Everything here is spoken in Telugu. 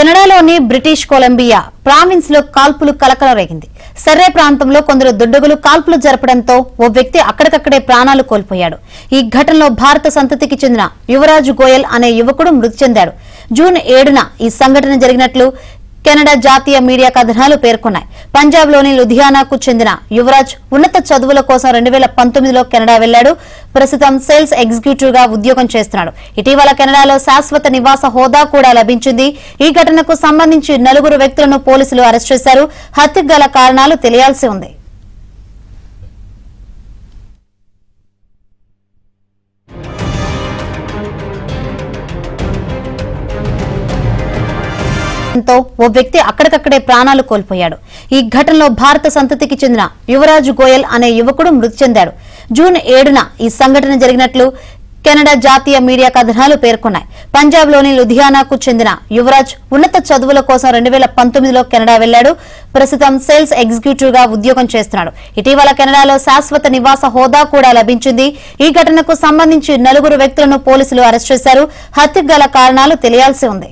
కెనడాలోని బ్రిటిష్ కొలంబియా ప్రావిన్స్ లో కాల్పులు కలకలం రేగింది. సర్రే ప్రాంతంలో కొందరు దుండగులు కాల్పులు జరపడంతో ఓ వ్యక్తి అక్కడికక్కడే ప్రాణాలు కోల్పోయాడు. ఈ ఘటనలో భారత సంతతికి చెందిన యువరాజ్ గోయల్ అనే యువకుడు మృతి చెందాడు. జూన్ 7న ఈ సంఘటన జరిగినట్లు కెనడా జాతీయ మీడియా కథనాలు పేర్కొన్నాయి. పంజాబ్లోని లుధియానాకు చెందిన యువరాజ్ ఉన్నత చదువుల కోసం 2019లో కెనడా వెళ్లాడు. ప్రస్తుతం సేల్స్ ఎగ్జిక్యూటివ్ గా ఉద్యోగం చేస్తున్నాడు. ఇటీవల కెనడాలో శాశ్వత నివాస హోదా కూడా లభించింది. ఈ ఘటనకు సంబంధించి 4 వ్యక్తులను పోలీసులు అరెస్ట్ చేశారు. హత్యకు గల కారణాలు తెలియాల్సి ఉంది. ఓ వ్యక్తి అక్కడికక్కడే ప్రాణాలు కోల్పోయాడు. ఈ ఘటనలో భారత సంతతికి చెందిన యువరాజ్ గోయల్ అనే యువకుడు మృతి చెందాడు. జూన్ 7న ఈ సంఘటన జరిగినట్లు కెనడా జాతీయ మీడియా కథనాలు పేర్కొన్నాయి. పంజాబ్లోని లుధియానాకు చెందిన యువరాజ్ ఉన్నత చదువుల కోసం 2019లో కెనడా వెళ్లాడు. ప్రస్తుతం సేల్స్ ఎగ్జిక్యూటివ్ గా ఉద్యోగం చేస్తున్నాడు. ఇటీవల కెనడాలో శాశ్వత నివాస హోదా కూడా లభించింది. ఈ ఘటనకు సంబంధించి 4 వ్యక్తులను పోలీసులు అరెస్ట్ చేశారు. హత్యకు గల కారణాలు తెలియాల్సి ఉంది.